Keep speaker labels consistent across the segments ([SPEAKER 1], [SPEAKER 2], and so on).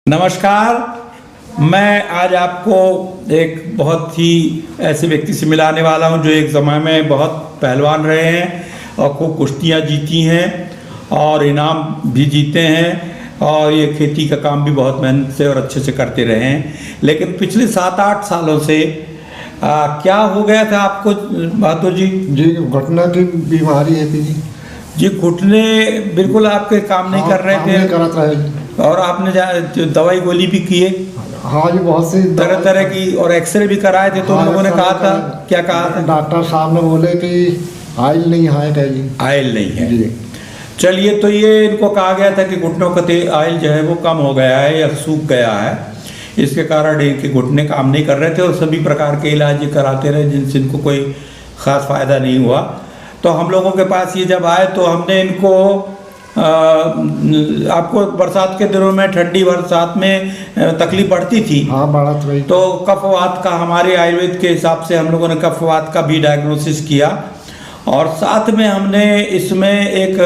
[SPEAKER 1] नमस्कार। मैं आज आपको एक बहुत ही ऐसे व्यक्ति से मिलाने वाला हूं जो एक समय में बहुत पहलवान रहे हैं और खूब कुश्तियां जीती हैं और इनाम भी जीते हैं और ये खेती का काम भी बहुत मेहनत से और अच्छे से करते रहे हैं। लेकिन पिछले 7-8 सालों से क्या हो गया था आपको बहादुर जी?
[SPEAKER 2] जी घुटने की बीमारी है थी
[SPEAKER 1] जी, घुटने बिल्कुल आपके काम नहीं कर रहे थे
[SPEAKER 2] करत रहे
[SPEAKER 1] और आपने दवाई गोली भी किए?
[SPEAKER 2] हाँ जी, बहुत सी
[SPEAKER 1] तरह तरह की, और एक्सरे भी कराए थे तो लोगों ने कहा था, क्या कहा था?
[SPEAKER 2] डॉक्टर साहब ने बोले कि आयल नहीं है जी।
[SPEAKER 1] आयल नहीं है
[SPEAKER 2] जी।
[SPEAKER 1] चलिए, तो ये इनको कहा गया था कि घुटनों का आयल जो है वो कम हो गया है या सूख गया है, इसके कारण इनके घुटने काम नहीं कर रहे थे और सभी प्रकार के इलाज ये कराते रहे जिनसे इनको कोई ख़ास फायदा नहीं हुआ। तो हम लोगों के पास ये जब आए तो हमने इनको आपको बरसात के दिनों में, ठंडी बरसात में तकलीफ बढ़ती थी।
[SPEAKER 2] हाँ, बढ़त रही।
[SPEAKER 1] तो कफवात का, हमारे आयुर्वेद के हिसाब से हम लोगों ने कफवात का भी डायग्नोसिस किया और साथ में हमने इसमें एक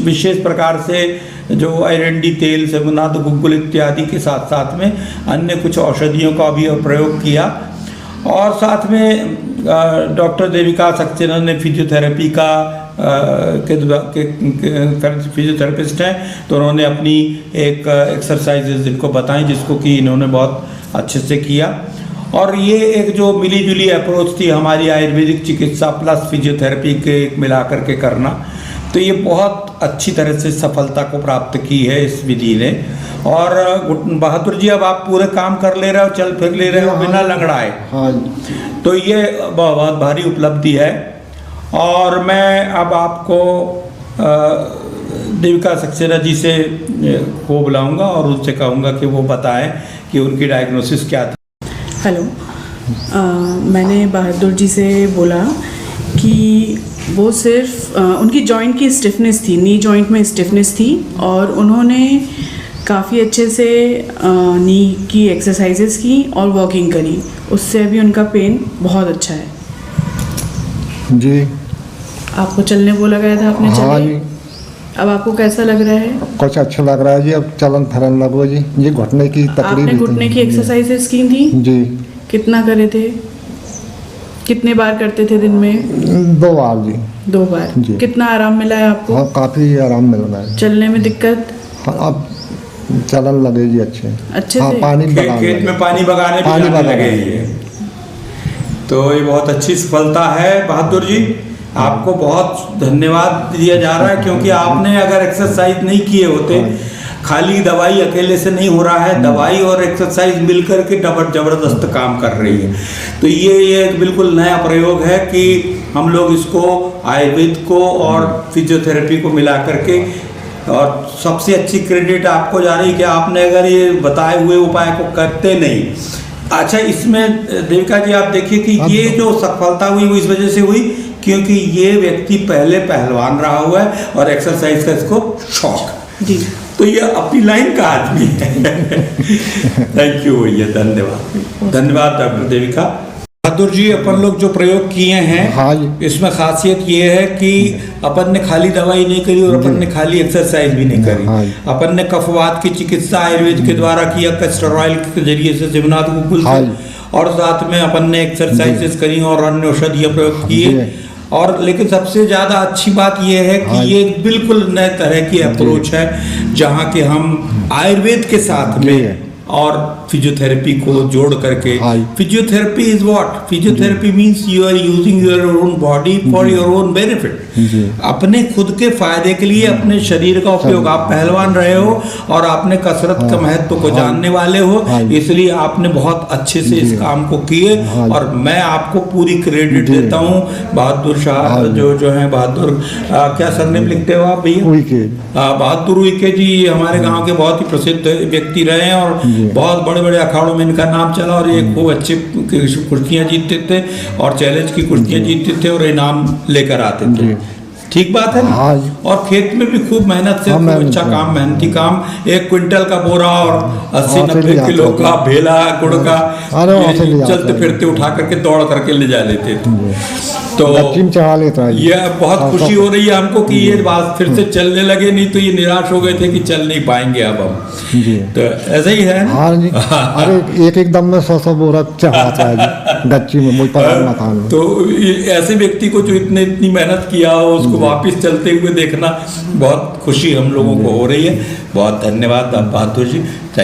[SPEAKER 1] विशेष प्रकार से जो एरंडी तेल, सेमुनाद, गुग्गुल इत्यादि के साथ साथ में अन्य कुछ औषधियों का भी प्रयोग किया और साथ में डॉक्टर देविका सक्सेना ने फिजियोथेरेपी का फिजियोथेरेपिस्ट हैं, तो उन्होंने अपनी एक एक्सरसाइजेज इनको बताई जिसको कि इन्होंने बहुत अच्छे से किया। और ये एक जो मिली जुली अप्रोच थी हमारी आयुर्वेदिक चिकित्सा प्लस फिजियोथेरेपी के मिला करके करना, तो ये बहुत अच्छी तरह से सफलता को प्राप्त की है इस विधि ने। और बहादुर जी, अब आप पूरे काम कर ले रहे हो, चल फिर ले रहे हो बिना लंगड़ाए।
[SPEAKER 2] हाँ,
[SPEAKER 1] तो ये बहुत भारी उपलब्धि है। और मैं अब आपको देविका सक्सेना जी से को बुलाऊंगा और उनसे कहूँगा कि वो बताएं कि उनकी डायग्नोसिस क्या थी।
[SPEAKER 3] हेलो, मैंने बहादुर जी से बोला कि वो सिर्फ उनकी जॉइंट की स्टिफनेस थी, नी जॉइंट में स्टिफनेस थी और उन्होंने काफ़ी अच्छे से नी की एक्सरसाइजेस की और वॉकिंग करी, उससे अभी उनका पेन बहुत अच्छा है
[SPEAKER 2] जी।
[SPEAKER 3] आपको चलने बोला गया था, आपने
[SPEAKER 2] हाँ
[SPEAKER 3] चले?
[SPEAKER 2] जी।
[SPEAKER 3] अब आपको कैसा लग रहा है?
[SPEAKER 2] कुछ अच्छा लग रहा है जी, अब चलन फिरन लगो जी। ये घुटने की तकलीफ
[SPEAKER 3] आपने घुटने की एक्सरसाइजेस की थी
[SPEAKER 2] जी।
[SPEAKER 3] कितना करे थे? कितने बार करते थे दिन में?
[SPEAKER 2] 2 बार जी।
[SPEAKER 3] 2 बार
[SPEAKER 2] जी।
[SPEAKER 3] कितना आराम मिला है आपको?
[SPEAKER 2] हाँ, काफ़ी आराम मिल रहा है।
[SPEAKER 3] चलने में दिक्कत?
[SPEAKER 2] हाँ, अब चलन लगे जी अच्छे
[SPEAKER 3] हाँ,
[SPEAKER 2] से। पानी
[SPEAKER 1] खेत में पानी बगाने भी जाने लगे ये, तो ये बहुत अच्छी सफलता है। बहादुर जी, आपको बहुत धन्यवाद दिया जा रहा है क्योंकि आपने अगर एक्सरसाइज नहीं किए होते, खाली दवाई अकेले से नहीं हो रहा है, दवाई और एक्सरसाइज मिलकर के जबरदस्त काम कर रही है। तो ये एक बिल्कुल नया प्रयोग है कि हम लोग इसको आयुर्वेद को और फिजियोथेरेपी को मिला करके, और सबसे अच्छी क्रेडिट आपको जा रही है कि आपने अगर ये बताए हुए उपाय को करते नहीं। अच्छा, इसमें देविका जी आप देखिए कि ये जो सफलता हुई वो इस वजह से हुई क्योंकि ये व्यक्ति पहले पहलवान रहा हुआ है और एक्सरसाइज का इसको शौक जी, तो ये अपनी लाइन का आदमी है। थैंक यू भैया, धन्यवाद। धन्यवाद डॉक्टर देविका। बहादुर जी, अपन लोग जो प्रयोग किए हैं,
[SPEAKER 2] हाँ जी,
[SPEAKER 1] इसमें खासियत ये है कि अपन ने खाली दवाई नहीं करी और अपन ने खाली एक्सरसाइज भी नहीं करी।
[SPEAKER 2] हाँ,
[SPEAKER 1] अपन ने कफवात की चिकित्सा आयुर्वेद के द्वारा किया, कैस्टर ऑयल के जरिए से, सेमुनाद, गुग्गुल से, और साथ में अपन ने एक्सरसाइजेस करी और अन्य औषधीय प्रयोग किए। और लेकिन सबसे ज़्यादा अच्छी बात यह है कि ये बिल्कुल नए तरह की अप्रोच है जहाँ के हम आयुर्वेद के साथ में और फिजियोथेरेपी को जोड़ करके, physiotherapy is what? Physiotherapy means you are using your own body for your own benefit, अपने खुद के फायदे के लिए अपने शरीर का उपयोग। आप पहलवान रहे हो और आपने कसरत के महत्व को जानने वाले हो, इसलिए आपने बहुत अच्छे से इस काम को किए और मैं आपको पूरी क्रेडिट देता हूँ। बहादुर शाह जो है, बहादुर क्या सरनेम लिखते हो आप भैया? बहादुर उइके जी हमारे गाँव के बहुत ही प्रसिद्ध व्यक्ति रहे हैं और बहुत बड़े बड़े अखाड़ों में इनका नाम चला और ये खूब अच्छी कुश्तियाँ जीतते थे और चैलेंज की कुश्तियाँ जीतते थे और इनाम लेकर आते थे। ठीक बात है ना?
[SPEAKER 2] हाँ जी।
[SPEAKER 1] और खेत में भी खूब मेहनत से,
[SPEAKER 2] हाँ,
[SPEAKER 1] खूब
[SPEAKER 2] मेहनत
[SPEAKER 1] अच्छा
[SPEAKER 2] से।
[SPEAKER 1] काम, मेहनती काम, 1 क्विंटल का बोरा और 80-90
[SPEAKER 2] ले
[SPEAKER 1] किलो
[SPEAKER 2] जाते
[SPEAKER 1] का भेला गुड़ का
[SPEAKER 2] अरे वहाँ से ले जाते
[SPEAKER 1] चलते
[SPEAKER 2] हैं।
[SPEAKER 1] फिरते उठा करके दौड़ करके ले जा लेते थे। तो
[SPEAKER 2] गच्ची में चढ़ा लेता है जी।
[SPEAKER 1] ये बहुत
[SPEAKER 2] हाँ,
[SPEAKER 1] खुशी
[SPEAKER 2] सब-
[SPEAKER 1] हो रही है हमको कि ये बात फिर से चलने लगे, नहीं तो ये निराश हो गए थे कि चल नहीं पाएंगे अब हम।
[SPEAKER 2] जी
[SPEAKER 1] तो ऐसा ही है।
[SPEAKER 2] हाँ जी। अरे एक दम में 100 बोरा चढ़ाता है जी गच्ची में, मुझ पर मकान में।
[SPEAKER 1] तो ऐसे व्यक्ति को जो इतनी मेहनत किया हो उसको वापस चलते हुए देखना बहुत खुशी हम लोगों को हो रही है। बहुत धन्यवाद बहादुर जी, थैंक यू।